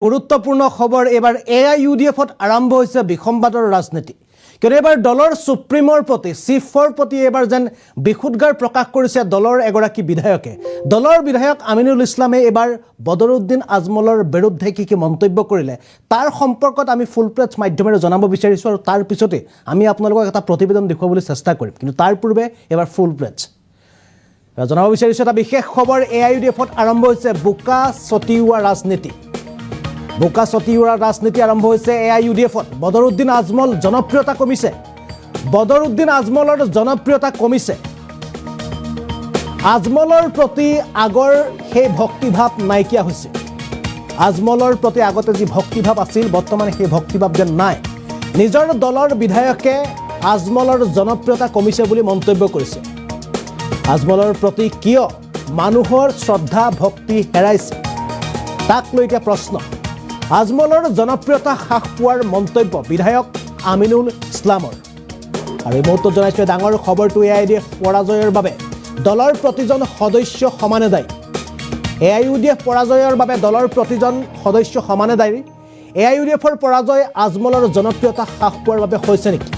গুৰুত্বপূৰ্ণ খবৰ এবাৰ AIUDFত আৰম্ভ হৈছে বিসম্বাদৰ ৰাজনীতি কিন্তু এবাৰ দলৰ সুপ্ৰিমৰ প্ৰতি চিফৰ প্ৰতি এবাৰ যেন বিখুদগাৰ প্ৰকাশ কৰিছে দলৰ এগৰাকী বিধায়কে দলৰ বিধায়ক আমিনুল ইছলামে এবাৰ বদৰুদ্দিন আজমলৰ বিৰুদ্ধে কি মন্তব্য কৰিলে তাৰ সম্পৰ্কত আমি ফুল প্লেজ মাধ্যমেৰে জনাব বিচাৰিছো আৰু তাৰ পিছতে আমি আপোনালোকক এটা প্ৰতিবেদন দেখুৱাবলৈ চেষ্টা কৰিম কিন্তু তাৰ পূৰ্বে এবাৰ ফুল প্লেজ জনাব বিচাৰিছো এটা বিশেষ খবৰ AIUDFত আৰম্ভ হৈছে বোকা ছটিওৱা ৰাজনীতি বোকা ছটিওৱা ৰাজনীতি আৰম্ভ হৈছে AIUDFত বদৰুদ্দিন আজমল জনপ্ৰিয়তা কমিছে বদৰুদ্দিন আজমলৰ জনপ্ৰিয়তা কমিছে আজমলৰ প্ৰতি আগৰ সেই ভক্তিভাৱ নাইকিয়া হৈছে আজমলৰ প্ৰতি আগতে যি ভক্তিভাৱ আছিল বৰ্তমান সেই ভক্তিভাৱ যেন নাই নিজৰ দলৰ বিধায়কে আজমলৰ জনপ্ৰিয়তা কমিছে বুলি মন্তব্য কৰিছে আজমলৰ প্ৰতি কিয় মানুহৰ শ্ৰদ্ধা ভক্তি হেৰাইছে তাক লৈ এতিয়া প্ৰশ্ন আজমলৰ জনপ্ৰিয়তা হ্ৰাস পোৱাৰ মন্তব্য বিধায়ক আমিনুল ইছলামৰ আৰু এই মুহূৰ্তত জনাইছে ডাঙৰ খবৰটো AIUDF পৰাজয়ৰ বাবে দলৰ প্ৰতিজন সদস্য সমানে দায়ী AIUDF পৰাজয়ৰ বাবে দলৰ প্ৰতিজন সদস্য সমানে দায়ী AIUDFৰ পৰাজয় আজমলৰ জনপ্ৰিয়তা হ্ৰাস পোৱাৰ বাবে হৈছে নেকি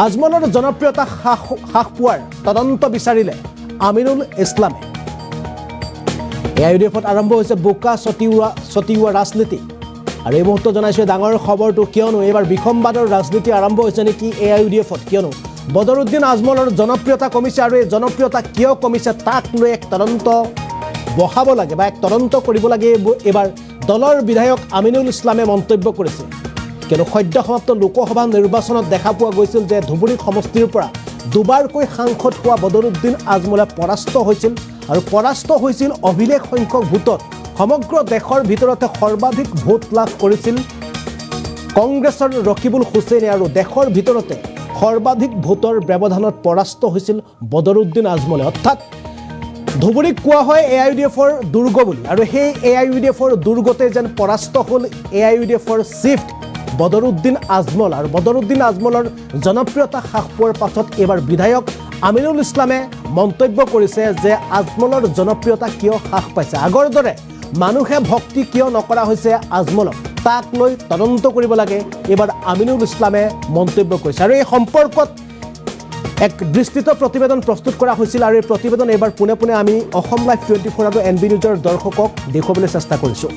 আজমলৰ জনপ্ৰিয়তা হ্ৰাস পোৱাৰ তদন্ত বিচাৰিলে আমিনুল ইছলামে AIUDFত আৰম্ভ হৈছে বোকা ছটিওৱা ৰাজনীতি আৰু এই মুহূৰ্তত জনাইছে ডাঙৰ খবৰটো কিয়নো এইবাৰ বিসম্বাদৰ ৰাজনীতি আৰম্ভ হৈছে নেকি AIUDFত কিয়নো বদৰুদ্দিন আজমলৰ জনপ্ৰিয়তা কমিছে আৰু এই জনপ্ৰিয়তা কিয় কমিছে তাক লৈ এক তদন্ত বহাব লাগে বা এক তদন্ত কৰিব লাগে এবাৰ দলৰ বিধায়ক আমিনুল ইছলামে মন্তব্য কৰিছে কিন্তু সদ্য সমাপ্ত লোকসভা নিৰ্বাচনত দেখা পোৱা গৈছিল যে ধুবুৰী সমষ্টিৰ পৰা দুবাৰকৈ সাংসদ হোৱা বদৰুদ্দিন আজমলে পৰাস্ত হৈছিল আৰু পৰাস্ত হৈছিল অভিলেখ সংখ্যক ভোটত সমগ্ৰ দেশৰ ভিতৰতে সৰ্বাধিক ভোট লাভ কৰিছিল কংগ্ৰেছৰ ৰকিবুল হুছেইনে আৰু দেশৰ ভিতৰতে সৰ্বাধিক ভোটৰ ব্যৱধানত পৰাস্ত হৈছিল বদৰুদ্দিন আজমলে অৰ্থাৎ ধুবুৰীক কোৱা হয় AIUDFৰ দুৰ্গ বুলি আৰু সেই AIUDFৰ দুৰ্গতে যেন পৰাস্ত হ'ল AIUDFৰ চিফ বদৰুদ্দিন আজমল আৰু বদৰুদ্দিন আজমলৰ জনপ্ৰিয়তা হ্ৰাস পোৱাৰ পাছত এবাৰ বিধায়ক আমিনুল ইছলামে মন্তব্য কৰিছে যে আজমলৰ জনপ্ৰিয়তা কিয় হ্ৰাস পাইছে আগৰ দৰে মানুহে ভক্তি কিয় নকৰা হৈছে আজমলক তাক লৈ তদন্ত কৰিব লাগে এবাৰ আমিনুল ইছলামে মন্তব্য কৰিছে আৰু এই সম্পৰ্কত এক বিস্তৃত প্ৰতিবেদন প্ৰস্তুত কৰা হৈছিল আৰু এই প্ৰতিবেদন এবাৰ পুনে পুনে আমি অসম লাইভ 24 আৰু NB নিউজৰ দৰ্শকক দেখুৱাবলৈ চেষ্টা কৰিছোঁ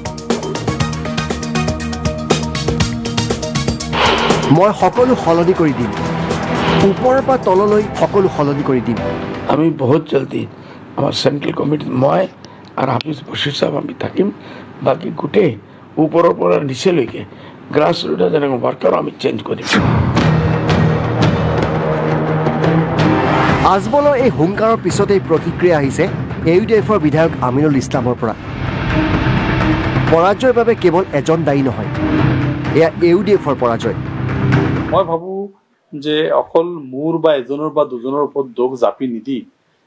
মই সকলো সলনি কৰি দিম ওপৰৰ পৰা তললৈ সকলো সলনি কৰি দিম আমি বহুত জলদি আমাৰ চেণ্ট্ৰেল কমিটিত মই আৰু হাফিজ বশিৰ সাহেব আমি থাকিম বাকী গোটেই ওপৰৰ পৰা নিচেলৈকে গ্ৰাছ ৰুটৰ যেনেকৈ ৱাৰ্কাৰ আমি চেঞ্জ কৰিম আজমলৰ এই হুংকাৰৰ পিছতেই প্ৰতিক্ৰিয়া আহিছে AIUDFৰ বিধায়ক আমিনুল ইছলামৰ পৰা পৰাজয়ৰ বাবে কেৱল এজন দায়ী নহয় এয়া AIUDFৰ পৰাজয় মই ভাবোঁ যে অকল মোৰ বা এজনৰ বা দুজনৰ ওপৰত দোষ জাপি নিদি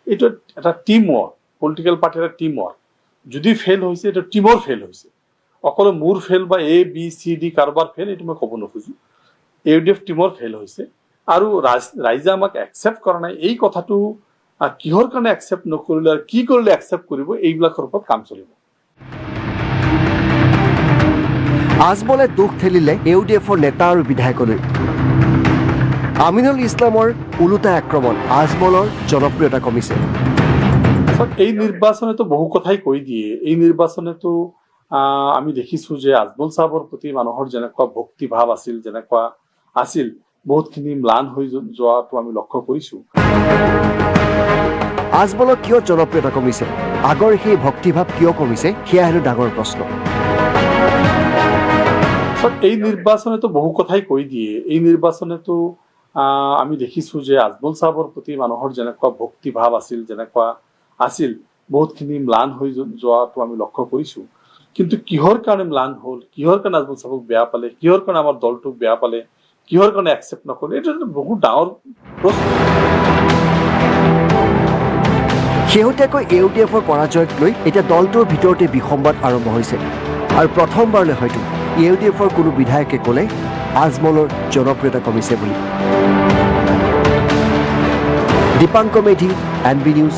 এইটো এটা টিম ৱৰ্ক পলিটিকেল পাৰ্টিৰ এটা টিম ৱৰ্ক যদি ফেইল হৈছে এইটো টিমৰ ফেইল হৈছে অকল মোৰ ফেইল বা ABCD কাৰোবাৰ ফেইল এইটো মই ক'ব নোখোজোঁ AIUDF টিমৰ ফেইল হৈছে আৰু ৰাইজে আমাক একচেপ্ট কৰা নাই এই কথাটো কিহৰ কাৰণে একচেপ্ট নকৰিলে আৰু কি কৰিলে একচেপ্ট কৰিব এইবিলাকৰ ওপৰত কাম চলিব আজমলে দুখ ঠেলিলে AIUDFৰ নেতা আৰু বিধায়কলৈ আমিনুল ইছলামৰ ওলোটা আক্ৰমণ আজমলৰ জনপ্ৰিয়তা কমিছে এই নিৰ্বাচনেতো বহু কথাই কৈ দিয়ে এই নিৰ্বাচনেতো আমি দেখিছোঁ যে আজমল চাহাবৰ প্ৰতি মানুহৰ যেনেকুৱা ভক্তিভাৱ আছিল যেনেকুৱা আছিল বহুতখিনি ম্লান হৈ যোৱাটো আমি লক্ষ্য কৰিছোঁ আজমলৰ কিয় জনপ্ৰিয়তা কমিছে আগৰ সেই ভক্তিভাৱ কিয় কমিছে সেয়া হেনো ডাঙৰ প্ৰশ্ন এই নিৰ্বাচনেতো বহু কথাই কৈ দিয়ে এই নিৰ্বাচনেতো আমি দেখিছোঁ যে আজমল চাহাবৰ প্ৰতি মানুহৰ যেনেকুৱা ভক্তিভাৱ আছিল যেনেকুৱা আছিল বহুতখিনি ম্লান হৈ যোৱাটো আমি লক্ষ্য কৰিছোঁ কিন্তু কিহৰ কাৰণে ম্লান হ'ল কিহৰ কাৰণে আজমল চাহাবক বেয়া পালে কিহৰ কাৰণে আমাৰ দলটোক বেয়া পালে কিহৰ কাৰণে একচেপ্ট নকৰিলে এইটো এটা বহুত ডাঙৰ প্ৰশ্ন শেহতীয়াকৈ AIUDFৰ পৰাজয়ক লৈ এতিয়া দলটোৰ ভিতৰতে বিসম্বাদ আৰম্ভ হৈছে আৰু প্ৰথমবাৰলৈ হয়তো AIUDFৰ কোনো বিধায়কে ক'লে আজমলৰ জনপ্ৰিয়তা কমিছে বুলি দীপাংকৰ মেধি NB নিউজ